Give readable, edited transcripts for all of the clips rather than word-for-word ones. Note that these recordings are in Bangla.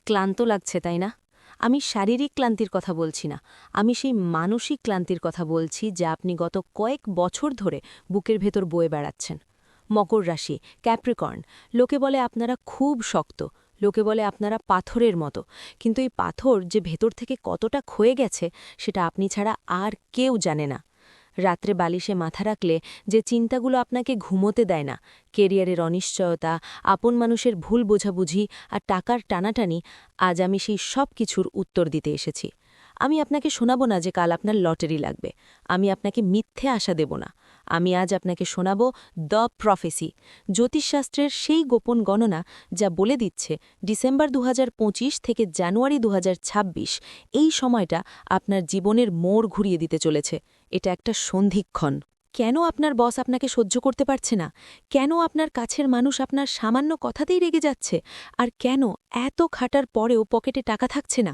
ক্লান্ত লাগছে তাই না? আমি শারীরিক ক্লান্তির কথা বলছি না, আমি সেই মানসিক ক্লান্তির কথা বলছি যা আপনি গত কয়েক বছর ধরে বুকের ভেতর বয়ে বেড়াচ্ছেন। মকর রাশি, ক্যাপ্রিকর্ন। লোকে বলে আপনারা খুব শক্ত, লোকে বলে আপনারা পাথরের মতো, কিন্তু এই পাথর যে ভেতর থেকে কতটা ক্ষয়ে গেছে সেটা আপনি ছাড়া আর কেউ জানে না। রাত্রে বালিশে মাথা রাখলে যে চিন্তাগুলো আপনাকে ঘুমোতে দেয় না, কেরিয়ারের অনিশ্চয়তা, আপন মানুষের ভুল বোঝাবুঝি আর টাকার টানাটানি, আজ আমি সেই সব কিছুর উত্তর দিতে এসেছি। আমি আপনাকে শোনাবো না যে কাল আপনার লটারি লাগবে, আমি আপনাকে মিথ্যে আশা দেব না। আমি আজ আপনাকে শোনাব দ্য প্রফেসি, জ্যোতিষশাস্ত্রের সেই গোপন গণনা যা বলে দিচ্ছে ডিসেম্বর ২০২৫ থেকে জানুয়ারি ২০২৬ এই সময়টা আপনার জীবনের মোড় ঘুরিয়ে দিতে চলেছে। এটা একটা সন্ধিক্ষণ। কেন আপনার বস আপনাকে সহ্য করতে পারছে না? কেন আপনার কাছের মানুষ আপনার সামান্য কথাতেই রেগে যাচ্ছে? আর কেন এত খাটার পরেও পকেটে টাকা থাকছে না?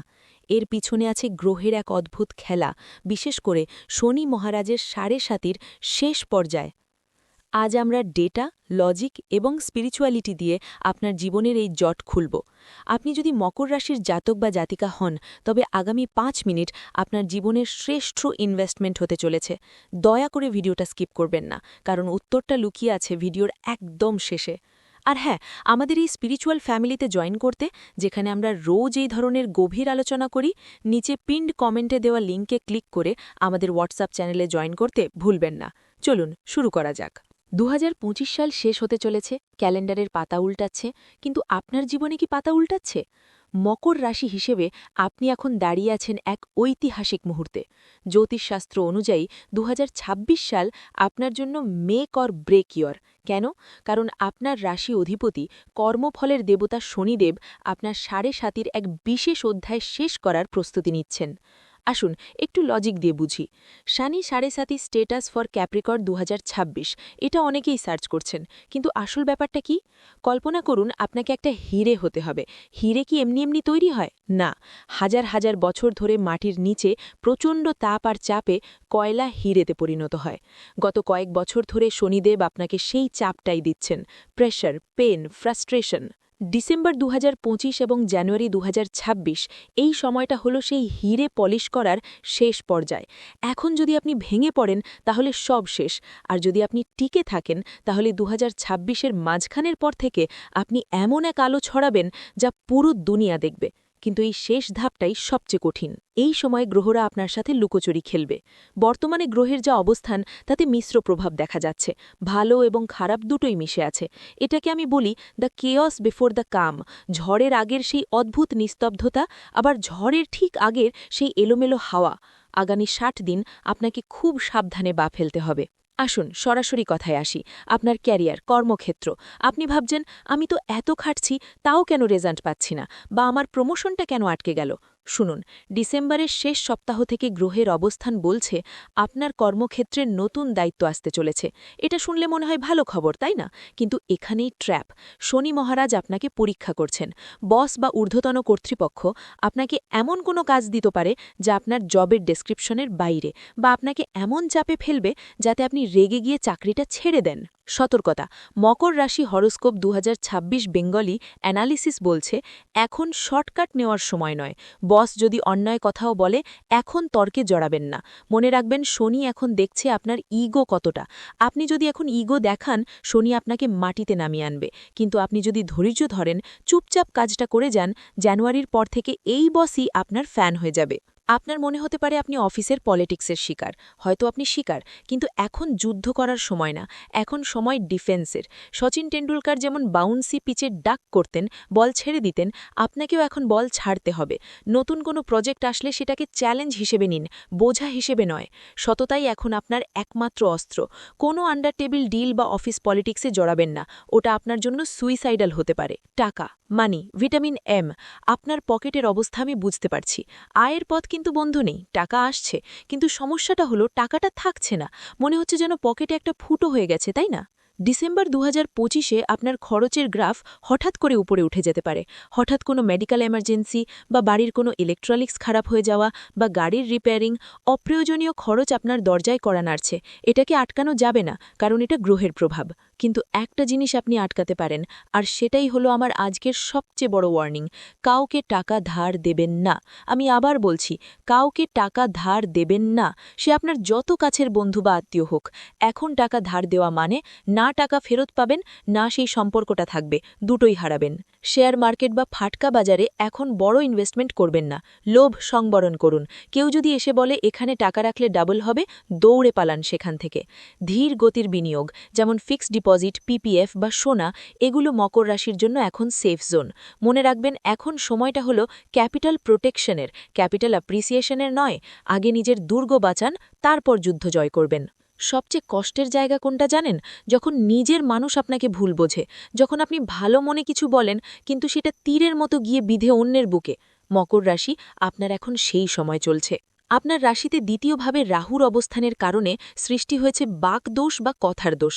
এর পিছনে আছে গ্রহের এক অদ্ভুত খেলা, বিশেষ করে শনি মহারাজের ৭.৭-র শেষ পর্যায়ে। আজ আমরা ডেটা, লজিক এবং স্পিরিচুয়ালিটি দিয়ে আপনার জীবনের এই জট খুলব। আপনি যদি মকর রাশির জাতক বা জাতিকা হন, তবে আগামী ৫ মিনিট আপনার জীবনের শ্রেষ্ঠ ইনভেস্টমেন্ট হতে চলেছে। দয়া করে ভিডিওটা স্কিপ করবেন না, কারণ উত্তরটা লুকিয়ে আছে ভিডিওর একদম শেষে। আর হ্যাঁ, আমাদের এই স্পিরিচুয়াল ফ্যামিলিতে জয়েন করতে, যেখানে আমরা রোজ এই ধরনের গভীর আলোচনা করি, নিচে পিন্ড কমেন্টে দেওয়া লিঙ্কে ক্লিক করে আমাদের হোয়াটসঅ্যাপ চ্যানেলে জয়েন করতে ভুলবেন না। চলুন শুরু করা যাক। ২০২৫ সাল শেষ হতে চলেছে, ক্যালেন্ডারের পাতা উল্টাচ্ছে, কিন্তু আপনার জীবনে কি পাতা উল্টাচ্ছে? মকর রাশি হিসেবে আপনি এখন দাঁড়িয়ে আছেন এক ঐতিহাসিক মুহূর্তে। জ্যোতিষশাস্ত্র অনুযায়ী ২০২৬ সাল আপনার জন্য মেক অর ব্রেক ইয়র। কেন? কারণ আপনার রাশি অধিপতি, কর্মফলের দেবতা শনিদেব আপনার ৭.৭-র এক বিশেষ অধ্যায় শেষ করার প্রস্তুতি নিচ্ছেন। আসুন একটু লজিক দিয়ে বুঝি। শনি ৭.৭ স্টেটাস ফর ক্যাপ্রিকর্ন ২০২৬, এটা অনেকেই সার্চ করছেন, কিন্তু আসল ব্যাপারটা কি? কল্পনা করুন আপনাকে একটা হিরে হতে হবে। হিরে কি এমনি এমনি তৈরি হয়? না, হাজার হাজার বছর ধরে মাটির নিচে প্রচণ্ড তাপ আর চাপে কয়লা হিরেতে পরিণত হয়। গত কয়েক বছর ধরে শনিদেব আপনাকে সেই চাপটাই দিচ্ছেন, প্রেশার, পেন, ফ্রাস্ট্রেশন। ডিসেম্বর ২০২৫ এবং জানুয়ারি ২০২৬ এই সময়টা হলো সেই হিরে পলিশ করার শেষ পর্যায়। এখন যদি আপনি ভেঙে পড়েন তাহলে সব শেষ, আর যদি আপনি টিকে থাকেন তাহলে ২০২৬-এর মাঝখানের পর থেকে আপনি এমন এক আলো ছড়াবেন যা পুরো দুনিয়া দেখবে। কিন্তু এই শেষ ধাপটাই সবচেয়ে কঠিন। এই সময় গ্রহরা আপনার সাথে লুকোচুরি খেলবে। বর্তমানে গ্রহের যা অবস্থান তাতে মিশ্র প্রভাব দেখা যাচ্ছে, ভালো এবং খারাপ দুটোই মিশে আছে। এটাকে আমি বলি the chaos before the come. ঝড়ের আগের সেই অদ্ভুত নিস্তব্ধতা, আবার ঝড়ের ঠিক আগের সেই এলোমেলো হাওয়া। আগামী ৬০ দিন আপনাকে খুব সাবধানে পা ফেলতে হবে। আসুন সরাসরি কথায় আসি। আপনার ক্যারিয়ার, কর্মক্ষেত্র। আপনি ভাবছেন আমি তো এত খাটছি, তাও কেন রেজাল্ট পাচ্ছি না, বা আমার প্রমোশনটা কেন আটকে গেল? শুনুন, ডিসেম্বরের শেষ সপ্তাহ থেকে গ্রহের অবস্থান বলছে আপনার কর্মক্ষেত্রে নতুন দায়িত্ব আসতে চলেছে। এটা শুনলে মনে হয় ভালো খবর, তাই না? কিন্তু এখানেই ট্র্যাপ। শনি মহারাজ আপনাকে পরীক্ষা করছেন। বস বা ঊর্ধ্বতন কর্তৃপক্ষ আপনাকে এমন কোনো কাজ দিতে পারে যা আপনার জবের ডেসক্রিপশনের বাইরে, বা আপনাকে এমন চাপে ফেলবে যাতে আপনি রেগে গিয়ে চাকরিটা ছেড়ে দেন। সতর্কতা, মকর রাশি হরোস্কোপ ২০২৬ বেঙ্গলি অ্যানালিসিস বলছে এখন শর্টকাট নেওয়ার সময় নয়। বস যদি অন্যায় কথাও বলে, এখন তর্কে জড়াবেন না। মনে রাখবেন শনি এখন দেখছে আপনার ইগো কতটা। আপনি যদি এখন ইগো দেখান, শনি আপনাকে মাটিতে নামিয়ে আনবে। কিন্তু আপনি যদি ধৈর্য ধরেন, চুপচাপ কাজটা করে যান, জানুয়ারির পর থেকে এই বসই আপনার ফ্যান হয়ে যাবে। আপনার মনে হতে পারে আপনি অফিসের পলিটিক্সের শিকার, হয়তো আপনি শিকার, কিন্তু এখন যুদ্ধ করার সময় না, এখন সময় ডিফেন্সের। সচিন টেন্ডুলকার যেমন বাউন্সি পিচে ডাক করতেন, বল ছেড়ে দিতেন, আপনাকেও এখন বল ছাড়তে হবে। নতুন কোনো প্রজেক্ট আসলে সেটাকে চ্যালেঞ্জ হিসেবে নিন, বোঝা হিসেবে নয়। সততাই এখন আপনার একমাত্র অস্ত্র। কোনো আন্ডার টেবিল ডিল বা অফিস পলিটিক্সে জড়াবেন না, ওটা আপনার জন্য সুইসাইডাল হতে পারে। টাকা, মানি, ভিটামিন এম। আপনার পকেটের অবস্থা আমি বুঝতে পারছি। আয়ের পথ কিন্তু বন্ধ নেই, টাকা আসছে, কিন্তু সমস্যাটা হলো টাকাটা থাকছে না। মনে হচ্ছে যেন পকেটে একটা ফুটো হয়ে গেছে, তাই না? ডিসেম্বর ২০২৫-এ আপনার খরচের গ্রাফ হঠাৎ করে উপরে উঠে যেতে পারে। হঠাৎ কোনো মেডিকেল এমার্জেন্সি, বা বাড়ির কোনো ইলেকট্রনিক্স খারাপ হয়ে যাওয়া, বা গাড়ির রিপেয়ারিং, অপ্রয়োজনীয় খরচ আপনার দরজায় কড়া নাড়ছে। এটাকে আটকানো যাবে না, কারণ এটা গ্রহের প্রভাব। কিন্তু একটা জিনিস আপনি আটকাতে পারেন, আর সেটাই হলো আমার আজকের সবচেয়ে বড় ওয়ার্নিং। কাউকে টাকা ধার দেবেন না। আমি আবার বলছি, কাউকে টাকা ধার দেবেন না। সে আপনার যত কাছের বন্ধু বা আত্মীয় হোক। এখন টাকা ধার দেওয়া মানে না টাকা ফেরত পাবেন, না সেই সম্পর্কটা থাকবে, দুটোই হারাবেন। শেয়ার মার্কেট বা ফাটকা বাজারে এখন বড় ইনভেস্টমেন্ট করবেন না। লোভ সংবরণ করুন। কেউ যদি এসে বলে এখানে টাকা রাখলে ডাবল হবে, দৌড়ে পালান সেখান থেকে। ধীর গতির বিনিয়োগ, যেমন ফিক্সড ডিপোজিট, পিপিএফ বা সোনা, এগুলো মকর রাশির জন্য এখন সেফ জোন। মনে রাখবেন, এখন সময়টা হলো ক্যাপিটাল প্রোটেকশনের, ক্যাপিটাল অ্যাপ্রিসিয়েশনের নয়। আগে নিজের দুর্গ বাঁচান, তারপর যুদ্ধ জয় করবেন। সবচেয়ে কষ্টের জায়গা কোনটা জানেন? যখন নিজের মানুষ আপনাকে ভুল বোঝে, যখন আপনি ভালো মনে কিছু বলেন কিন্তু সেটা তীরের মতো গিয়ে বিধে অন্যের বুকে। মকর রাশি, আপনার এখন সেই সময় চলছে। আপনার রাশিতে দ্বিতীয়ভাবে রাহুর অবস্থানের কারণে সৃষ্টি হয়েছে বাকদোষ বা কথার দোষ।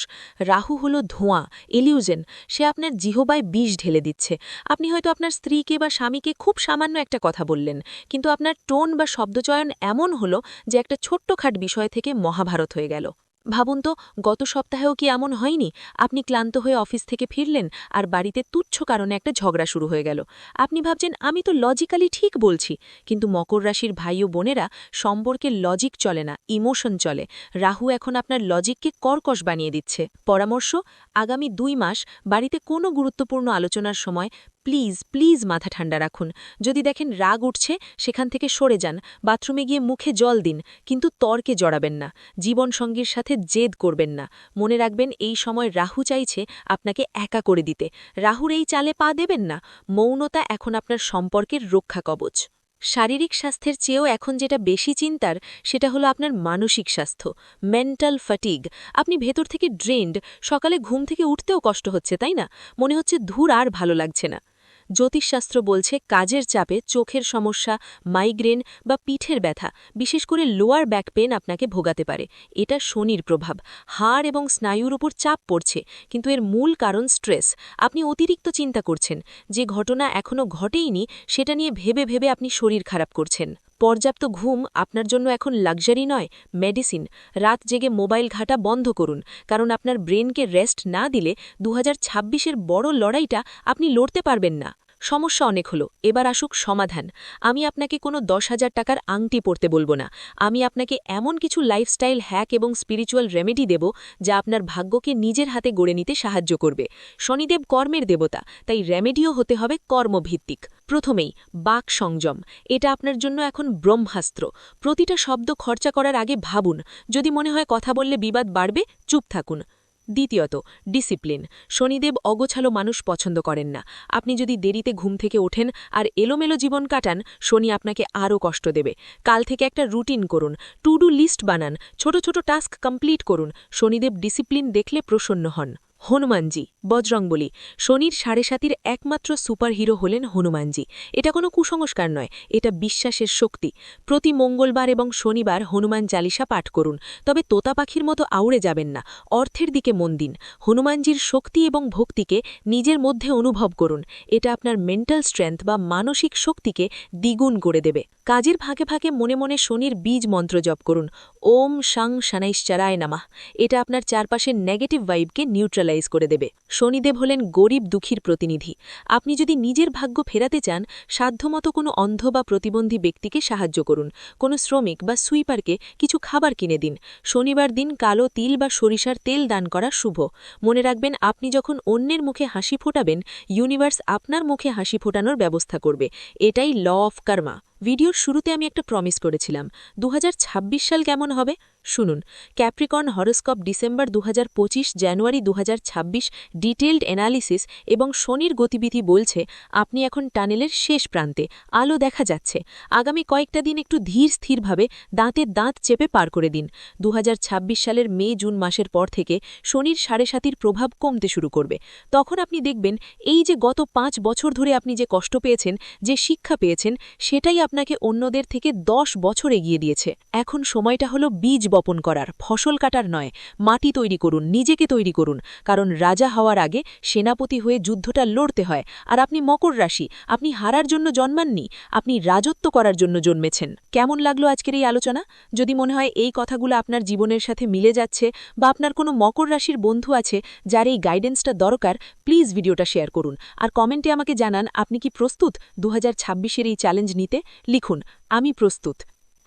রাহু হলো ধোঁয়া, ইলিউশন। সে আপনার জিহবায় বিষ ঢেলে দিচ্ছে। আপনি হয়তো আপনার স্ত্রীকে বা স্বামীকে খুব সামান্য একটা কথা বললেন, কিন্তু আপনার টোন বা শব্দচয়ন এমন হলো যে একটা ছোট্টখাট বিষয় থেকে মহাভারত হয়ে গেল। ভাবুন তো, গত সপ্তাহেও কি এমন হয়নি? আপনি ক্লান্ত হয়ে অফিস থেকে ফিরলেন আর বাড়িতে তুচ্ছ কারণে একটা ঝগড়া শুরু হয়ে গেল। আপনি ভাবছেন আমি তো লজিক্যালি ঠিক বলছি, কিন্তু মকর রাশির ভাই ও বোনেরা, সম্পর্কের লজিক চলে না, ইমোশন চলে। রাহু এখন আপনার লজিককে কর্কশ বানিয়ে দিচ্ছে। পরামর্শ, আগামী 2 মাস বাড়িতে কোনো গুরুত্বপূর্ণ আলোচনার সময় প্লিজ প্লিজ মাথা ঠান্ডা রাখুন। যদি দেখেন রাগ উঠছে, সেখান থেকে সরে যান, বাথরুমে গিয়ে মুখে জল দিন, কিন্তু তর্কে জড়াবেন না। জীবনসঙ্গীর সাথে জেদ করবেন না। মনে রাখবেন, এই সময় রাহু চাইছে আপনাকে একা করে দিতে। রাহুর এই চালে পা দেবেন না। মৌনতা এখন আপনার সম্পর্কের রক্ষা কবচ। শারীরিক স্বাস্থ্যের চেয়েও এখন যেটা বেশি চিন্তার, সেটা হলো আপনার মানসিক স্বাস্থ্য, মেন্টাল ফাটিগ। আপনি ভেতর থেকে ড্রেন্ড, সকালে ঘুম থেকে উঠতেও কষ্ট হচ্ছে, তাই না? মনে হচ্ছে ধুর, আর ভালো লাগছে না। জ্যোতিষশাস্ত্র বলছে কাজের চাপে চোখের সমস্যা, মাইগ্রেন বা পিঠের ব্যথা, বিশেষ করে লোয়ার ব্যাক পেন আপনাকে ভোগাতে পারে। এটা শনির প্রভাব। হাড় এবং স্নায়ুর উপর চাপ পড়ছে, কিন্তু এর মূল কারণ স্ট্রেস। আপনি অতিরিক্ত চিন্তা করছেন। যে ঘটনা এখনও ঘটেইনি সেটা নিয়ে ভেবে ভেবে আপনি শরীর খারাপ করছেন। পর্যাপ্ত ঘুম আপনার জন্য এখন লাক্সারি নয়, মেডিসিন। রাত জেগে মোবাইল ঘাঁটা বন্ধ করুন, কারণ আপনার ব্রেনকে রেস্ট না দিলে 2026-এর বড় লড়াইটা আপনি লড়তে পারবেন না। সমস্যা অনেক হলো, এবার আসুক সমাধান। আমি আপনাকে কোনো 10,000 টাকার আংটি পরতে বলবো না। আমি আপনাকে এমন কিছু লাইফস্টাইল হ্যাক এবং স্পিরিচুয়াল রেমেডি দেব যা আপনার ভাগ্যকে নিজের হাতে গড়ে নিতে সাহায্য করবে। শনিদেব কর্মের দেবতা, তাই রেমেডিও হতে হবে কর্মভিত্তিক। প্রথমেই বাক সংযম। এটা আপনার জন্য এখন ব্রহ্মাস্ত্র। প্রতিটা শব্দ খরচা করার আগে ভাবুন। যদি মনে হয় কথা বললে বিবাদ বাড়বে, চুপ থাকুন। দ্বিতীয়ত, ডিসিপ্লিন। শনিদেব অগোছালো মানুষ পছন্দ করেন না। আপনি যদি দেরিতে ঘুম থেকে ওঠেন আর এলোমেলো জীবন কাটান, শনি আপনাকে আরও কষ্ট দেবে। কাল থেকে একটা রুটিন করুন, টু ডু লিস্ট বানান, ছোট ছোট টাস্ক কমপ্লিট করুন। শনিদেব ডিসিপ্লিন দেখলে প্রসন্ন হন। হনুমানজি, বজরংবলী। শনির 7.5-এর একমাত্র সুপারহিরো হলেন হনুমানজি। এটা কোনো কুসংস্কার নয়, এটা বিশ্বাসের শক্তি। প্রতি মঙ্গলবার এবং শনিবার হনুমান চালিসা পাঠ করুন, তবে তোতা পাখির মতো আউড়ে যাবেন না। অর্থের দিকে মন দিন। হনুমানজির শক্তি এবং ভক্তিকে নিজের মধ্যে অনুভব করুন। এটা আপনার মেন্টাল স্ট্রেংথ বা মানসিক শক্তিকে দ্বিগুণ করে দেবে। কাজের ফাঁকে ফাঁকে মনে মনে শনির বীজ মন্ত্র জপ করুন, ওম শাং শনৈশ্চরায় নমঃ। এটা আপনার চারপাশের নেগেটিভ ভাইবকে নিউট্রালাইজ করে দেবে। শনিদেব হলেন গরিব দুঃখীর প্রতিনিধি। আপনি যদি নিজের ভাগ্য ফেরাতে চান, সাধ্যমতো কোনো অন্ধ বা প্রতিবন্ধী ব্যক্তিকে সাহায্য করুন। কোনো শ্রমিক বা সুইপারকে কিছু খাবার কিনে দিন। শনিবার দিন কালো তিল বা সরিষার তেল দান করা শুভ। মনে রাখবেন, আপনি যখন অন্যের মুখে হাসি ফোটাবেন, ইউনিভার্স আপনার মুখে হাসি ফোটানোর ব্যবস্থা করবে। এটাই ল অফ কর্মা। ভিডিওর শুরুতে আমি একটা প্রমিস করেছিলাম, 2026 সাল কেমন হবে শুনুন। ক্যাপ্রিকর্ন হরোস্কোপ ডিসেম্বর 2025, জানুয়ারি 2026, ডিটেইলড অ্যানালিসিস এবং শনির গতিবিধি বলছে আপনি এখন টানেলের শেষ প্রান্তে, আলো দেখা যাচ্ছে। আগামী কয়েকটা দিন একটু ধীর স্থিরভাবে দাঁতে দাঁত চেপে পার করে দিন। 2026 সালের মে জুন মাসের পর থেকে শনির 7.5-এর প্রভাব কমতে শুরু করবে। তখন আপনি দেখবেন এই যে গত 5 বছর ধরে আপনি যে কষ্ট পেয়েছেন, যে শিক্ষা পেয়েছেন, সেটাই আপনাকে অন্যদের থেকে 10 বছর এগিয়ে দিয়েছে। এখন সময়টা হলো বীজ বপন করার, ফসল কাটার নয়। মাটি তৈরি করুন, নিজেকে তৈরি করুন, কারণ রাজা হওয়ার আগে সেনাপতি হয়ে যুদ্ধটা লড়তে হয়। আর আপনি মকর রাশি, আপনি হারার জন্য জন্মাননি, আপনি রাজত্ব করার জন্য জন্মেছেন। কেমন লাগলো আজকের এই আলোচনা? যদি মনে হয় এই কথাগুলো আপনার জীবনের সাথে মিলে যাচ্ছে বা আপনার কোনো মকর রাশির বন্ধু আছে যার এই গাইডেন্সটা দরকার, প্লিজ ভিডিওটা শেয়ার করুন। আর কমেন্টে আমাকে জানান আপনি কি প্রস্তুত 2026-এর এই চ্যালেঞ্জ নিতে। লিখুন, আমি প্রস্তুত।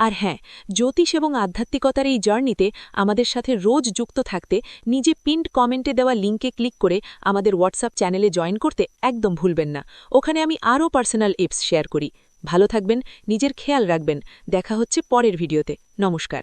আর হ্যাঁ, জ্যোতিষ এবং আধ্যাত্মিকতার এই জার্নিতে আমাদের সাথে রোজ যুক্ত থাকতে নিজে পিন্ড কমেন্টে দেওয়া লিঙ্কে ক্লিক করে আমাদের হোয়াটসঅ্যাপ চ্যানেলে জয়েন করতে একদম ভুলবেন না। ওখানে আমি আরও পার্সোনাল টিপস শেয়ার করি। ভালো থাকবেন, নিজের খেয়াল রাখবেন। দেখা হচ্ছে পরের ভিডিওতে। নমস্কার।